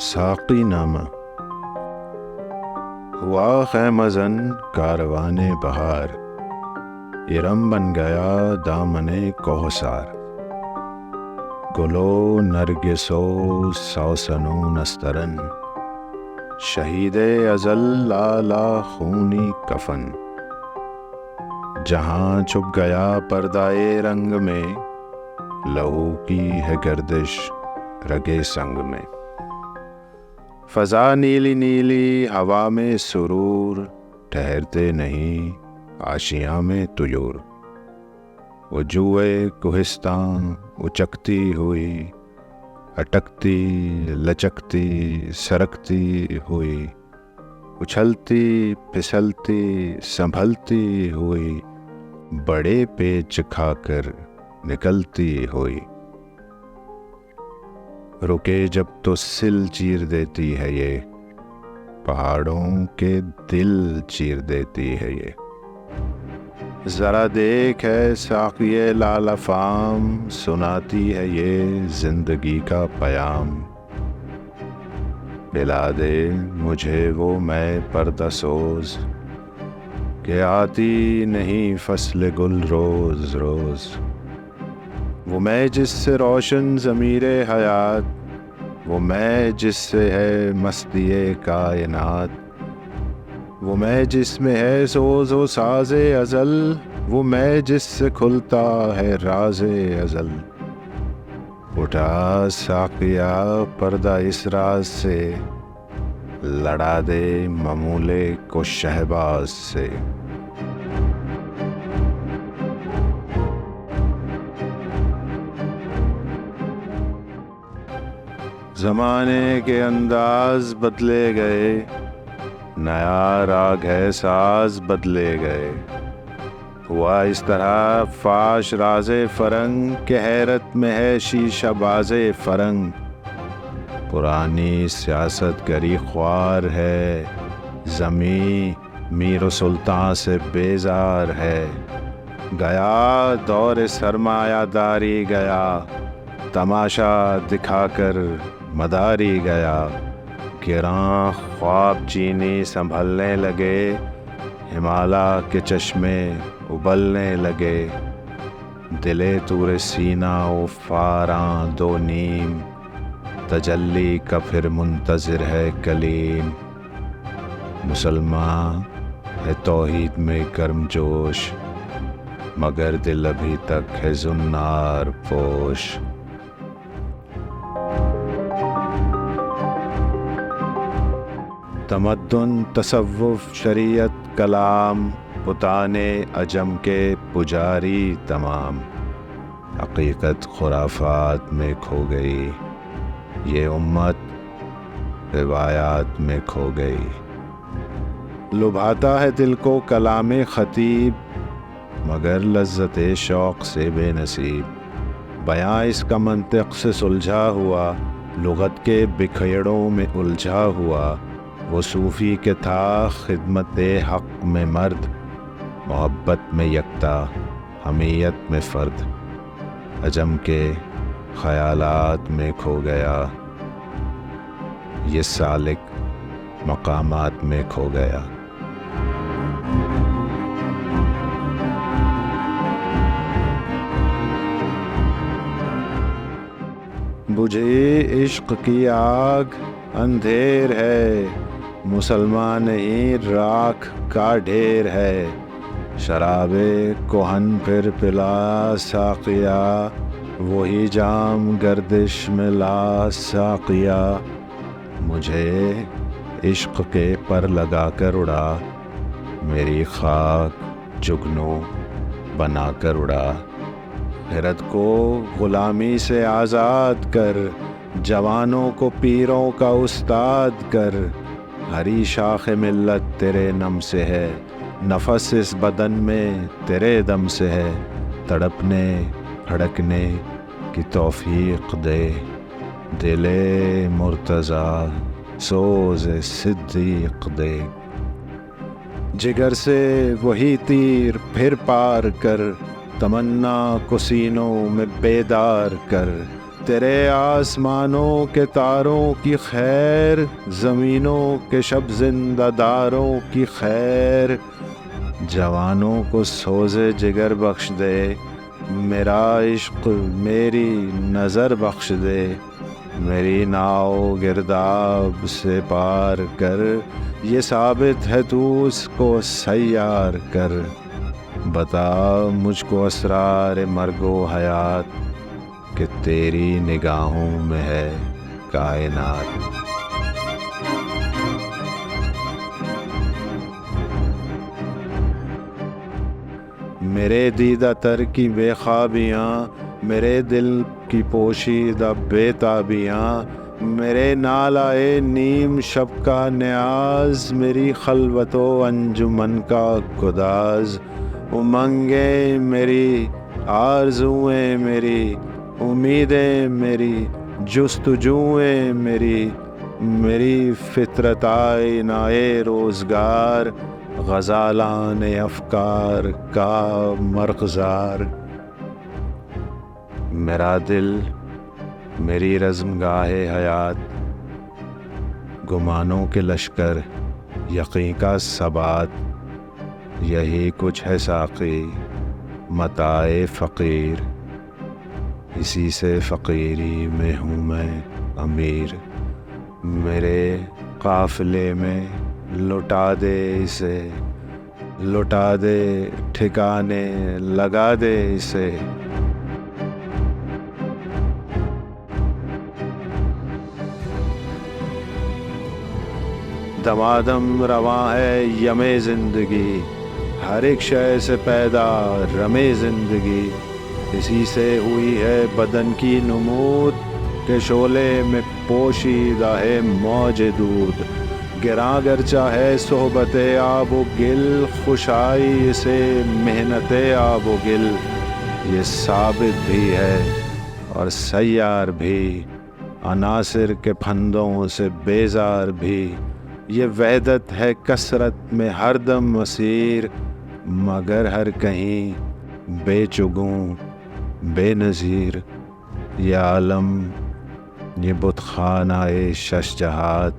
ساقی نامہ ہوا خیمہ زن کاروان بہار، ارم بن گیا دامن کوثر، گلو نرگسو سوسنو نسترن، شہید ازل لالا خونی کفن، جہاں چھپ گیا پردائے رنگ میں، لہو کی ہے گردش رگے سنگ میں، فضا نیلی نیلی ہوا میں سرور، ٹھہرتے نہیں آشیاں میں طیور، وجوہ کوہستان اچکتی ہوئی، اٹکتی لچکتی سرکتی ہوئی، اچھلتی پھسلتی سنبھلتی ہوئی، بڑے پیچ کھا کر نکلتی ہوئی، رکے جب تو سل چیر دیتی ہے یہ، پہاڑوں کے دل چیر دیتی ہے یہ، ذرا دیکھ ہے ساقی لال افام، سناتی ہے یہ زندگی کا پیام، پلا دے مجھے وہ میں پردہ سوز، کہ آتی نہیں فصل گل روز روز، وہ میں جس سے روشن ضمیر حیات، وہ میں جس سے ہے مستی کائنات، وہ میں جس میں ہے سوز و ساز ازل، وہ میں جس سے کھلتا ہے راز ازل، اٹھا ساقیا پردہ اس راز سے، لڑا دے ممولے کو شہباز سے، زمانے کے انداز بدلے گئے، نیا راگ ہے ساز بدلے گئے، ہوا اس طرح فاش راز فرنگ، کہ حیرت میں ہے شیشہ باز فرنگ، پرانی سیاست گری خوار ہے، زمیں میر و سلطان سے بیزار ہے، گیا دور سرمایہ داری گیا، تماشا دکھا کر مداری گیا، گراں خواب چینی سنبھلنے لگے، ہمالا کے چشمے ابلنے لگے، دلے طور سینہ و فاراں دو نیم، تجلی کا پھر منتظر ہے کلیم، مسلمان ہے توحید میں گرم جوش، مگر دل ابھی تک ہے زنار پوش، تمدن تصوف شریعت کلام، بتانے عجم کے پجاری تمام، حقیقت خرافات میں کھو گئی، یہ امت روایات میں کھو گئی، لبھاتا ہے دل کو کلام خطیب، مگر لذت شوق سے بے نصیب، بیاں اس کا منطق سے سلجھا ہوا، لغت کے بکھیڑوں میں الجھا ہوا، وہ صوفی کے تھا خدمت حق میں مرد، محبت میں یکتا حمیت میں فرد، عجم کے خیالات میں کھو گیا، یہ سالک مقامات میں کھو گیا، بجھی عشق کی آگ اندھیر ہے، مسلمان نہیں راکھ کا ڈھیر ہے، شراب کہن پھر پلا ساقیا، وہی جام گردش میں لا ساقیا، مجھے عشق کے پر لگا کر اڑا، میری خاک جگنو بنا کر اڑا، خرد کو غلامی سے آزاد کر، جوانوں کو پیروں کا استاد کر، ہری شاخ ملت تیرے نم سے ہے، نفس اس بدن میں تیرے دم سے ہے، تڑپنے پھڑکنے کی توفیق دے، دل مرتضیٰ سوز صدیق دے، جگر سے وہی تیر پھر پار کر، تمنا کو سینوں میں بیدار کر، تیرے آسمانوں کے تاروں کی خیر، زمینوں کے شب زندہ داروں کی خیر، جوانوں کو سوزے جگر بخش دے، میرا عشق میری نظر بخش دے، میری ناؤ گرداب سے پار کر، یہ ثابت ہے تو اس کو سیار کر، بتا مجھ کو اسرار مرگ و حیات، کہ تیری نگاہوں میں ہے کائنات۔ میرے دیدہ تر کی بے خوابیاں، میرے دل کی پوشیدہ بے تابیاں، میرے نالائے نیم شب کا نیاز، میری خلوت و انجمن کا گداز، امنگیں میری، آرزوئیں میری، امیدیں میری، جستجوئیں میری، میری فطرت آئینۂ روزگار، غزالان افکار کا مرغزار، میرا دل میری رزم گاہ حیات، گمانوں کے لشکر یقین کا ثبات، یہی کچھ ہے ساقی متاع فقیر، اسی سے فقیری میں ہوں میں امیر، میرے قافلے میں لٹا دے اسے، لٹا دے ٹھکانے لگا دے اسے۔ دمادم رواں ہے یم زندگی، ہر ایک شے سے پیدا رمے زندگی، اسی سے ہوئی ہے بدن کی نمود، کہ شعلے میں پوشیدہ ہے موج دود، گراں گرچہ ہے صحبت آب و گل، خوشائی سے محنت آب و گل، یہ ثابت بھی ہے اور سیار بھی، عناصر کے پھندوں سے بیزار بھی، یہ وحدت ہے کثرت میں ہر دم مسیر، مگر ہر کہیں بے چگوں بے نظیر، یہ عالم یہ بت خانہ شش جہات،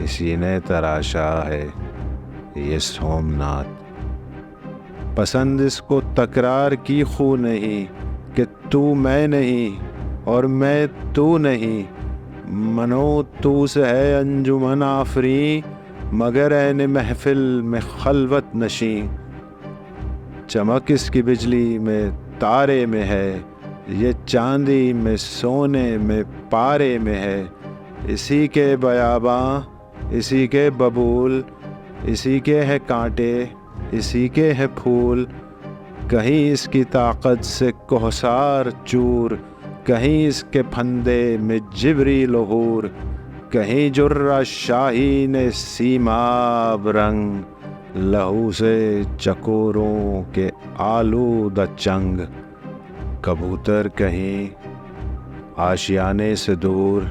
اسی نے تراشا ہے یہ سومنات، پسند اس کو تکرار کی خو نہیں، کہ تو میں نہیں اور میں تو نہیں، منو تو سے ہے انجمن آفریں، مگر عین محفل میں خلوت نشیں، چمک اس کی بجلی میں تارے میں ہے، یہ چاندی میں سونے میں پارے میں ہے، اسی کے بیاباں اسی کے ببول، اسی کے ہے کانٹے اسی کے ہے پھول، کہیں اس کی طاقت سے کوہسار چور، کہیں اس کے پھندے میں جبری لہور، کہیں جرہ شاہین سیماب رنگ، لہو سے چکوروں کے آلودہ چنگ، کبوتر کہیں آشیانے سے دور،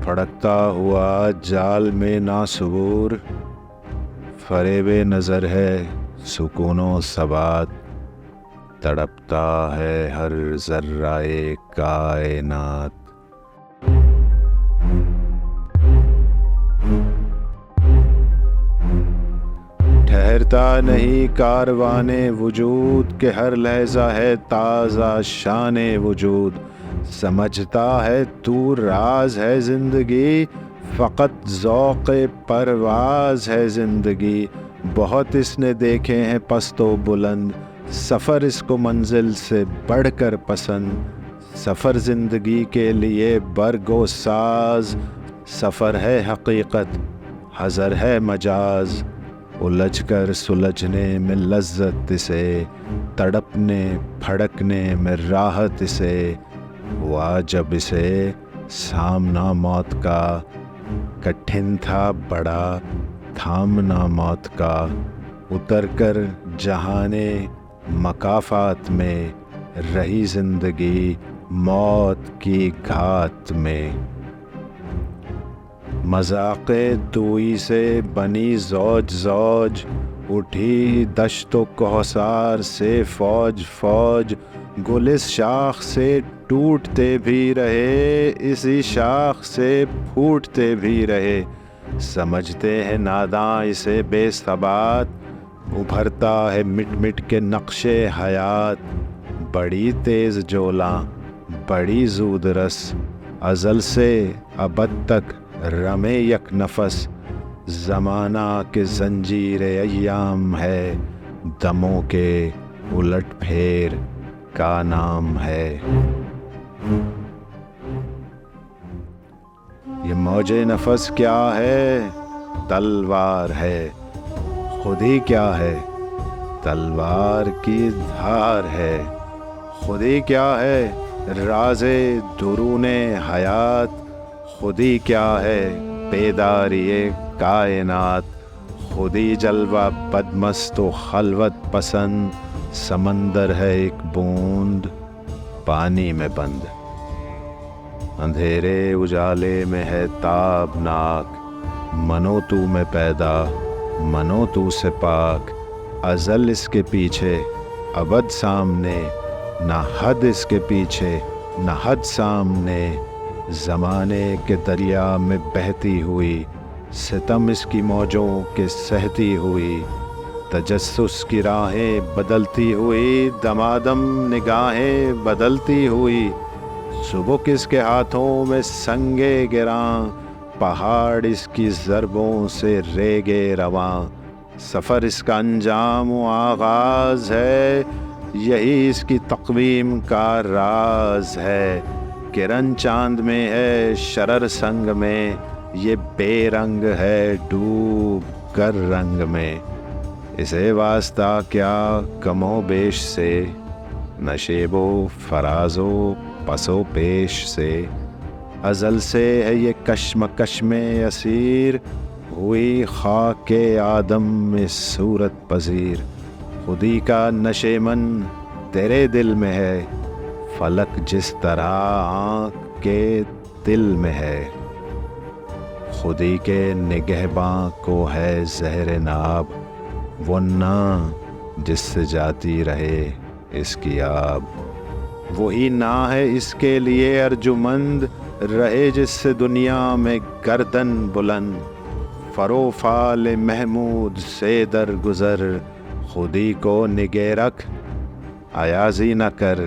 پھڑکتا ہوا جال میں ناسور، فریب نظر ہے سکون و ثبات، تڑپتا ہے ہر ذرہ کائنات۔ ٹھہرتا نہیں کاروان وجود، کہ ہر لحظہ ہے تازہ شان وجود، سمجھتا ہے تو راز ہے زندگی، فقط ذوق پرواز ہے زندگی، بہت اس نے دیکھے ہیں پست و بلند، سفر اس کو منزل سے بڑھ کر پسند، سفر زندگی کے لیے برگ و ساز، سفر ہے حقیقت حضر ہے مجاز، الجھ کر سلجھنے میں لذت اسے، تڑپنے پھڑکنے میں راحت اسے، ہوا جب اسے سامنا موت کا، کٹھن تھا بڑا تھامنا موت کا، اتر کر جہانے مکافات میں، رہی زندگی موت کی گھات میں، مذاق دوئی سے بنی زوج زوج، اٹھی دشت و کوثر سے فوج فوج، گل اس شاخ سے ٹوٹتے بھی رہے، اسی شاخ سے پھوٹتے بھی رہے، سمجھتے ہیں ناداں اسے بے ثبات، ابھرتا ہے مٹ مٹ کے نقش حیات، بڑی تیز جولاں بڑی زود رس، ازل سے ابد تک رمے یک نفس، زمانہ کے زنجیر ایام ہے، دموں کے الٹ پھیر کا نام ہے۔ یہ موج نفس کیا ہے؟ تلوار ہے۔ خود ہی کیا ہے؟ تلوار کی دھار ہے۔ خود ہی کیا ہے؟ راز درون حیات، خود ہی کیا ہے؟ بیداری کائنات، خود ہی جلوہ بدمست و خلوت پسند، سمندر ہے ایک بوند پانی میں بند، اندھیرے اجالے میں ہے تابناک، منو تو میں پیدا منو تو سے پاک، ازل اس کے پیچھے ابد سامنے، نہ حد اس کے پیچھے نہ حد سامنے، زمانے کے دریا میں بہتی ہوئی، ستم اس کی موجوں کے سہتی ہوئی، تجسس کی راہیں بدلتی ہوئی، دمادم نگاہیں بدلتی ہوئی، سبک اس کے ہاتھوں میں سنگے گراں، پہاڑ اس کی ضربوں سے ریگے رواں، سفر اس کا انجام و آغاز ہے، یہی اس کی تقویم کا راز ہے، کرن چاند میں ہے شرر سنگ میں، یہ بے رنگ ہے ڈوب کر رنگ میں، اسے واسطہ کیا کم و بیش سے، نشیب و فراز و پس و پیش سے، ازل سے ہے یہ کشمکش میں اسیر، ہوئی خاک آدم میں صورت پذیر، خودی کا نشے من تیرے دل میں ہے، فلک جس طرح آنکھ کے دل میں ہے، خودی کے نگہباں کو ہے زہر ناب، وہ نا جس سے جاتی رہے اس کی آب، وہی نا ہے اس کے لیے ارجمند، رہے جس سے دنیا میں گردن بلند، فروفال محمود سے در گزر، خودی کو نگہ رکھ ایازی نہ کر،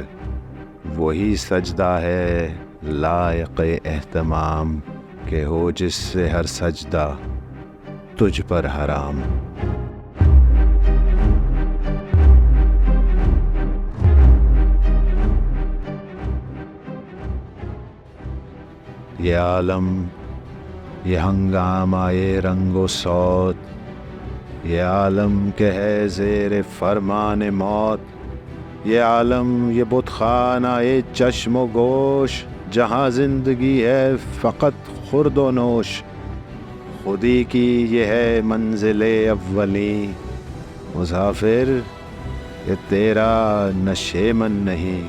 وہی سجدہ ہے لائق اہتمام، کہ ہو جس سے ہر سجدہ تجھ پر حرام۔ یہ عالم، یہ ہنگامہ یہ رنگ و صوت، یہ عالم کہ ہے زیر فرمان موت، یہ عالم یہ بت خانہ یہ چشم و گوش، جہاں زندگی ہے فقط خورد و نوش، خودی کی یہ ہے منزل اولی، مسافر یہ تیرا نشے من نہیں،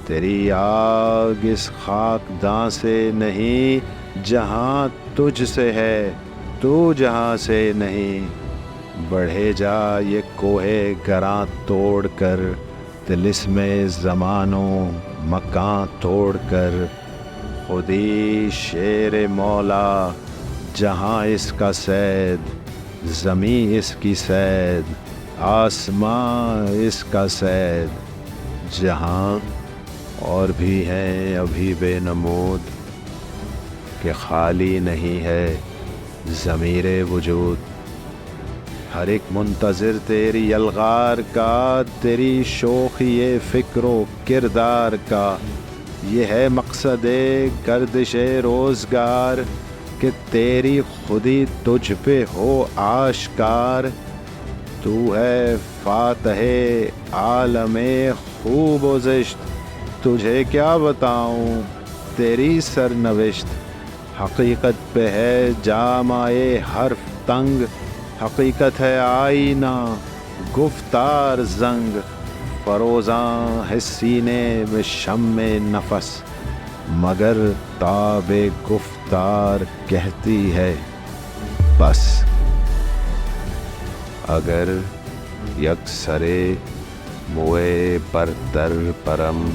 تیری آگ اس خاک داں سے نہیں، جہاں تجھ سے ہے تو جہاں سے نہیں، بڑھے جا یہ کوہ گراں توڑ کر، طلسم زمان و مکاں توڑ کر، خودی شیر مولا جہاں اس کا صید، زمیں اس کی صید، آسماں اس کا صید، جہاں اور بھی ہیں ابھی بے نمود، کہ خالی نہیں ہے ضمیر وجود، ہر ایک منتظر تیری یلغار کا، تیری شوخی فکر و کردار کا، یہ ہے مقصد گردش روزگار، کہ تیری خودی تجھ پہ ہو آشکار، تو ہے فاتح عالم خوب و زشت، تجھے کیا بتاؤں تیری سرنوشت، حقیقت پہ ہے جامہ حرف تنگ، حقیقت ہے آئینہ گفتار زنگ، فروزاں ہے سینے میں شمع نفس، مگر تاب گفتار کہتی ہے بس، اگر یک سرے موئے برتر پرم،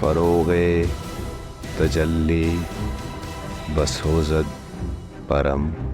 فروغ تجلی بسوزد پرم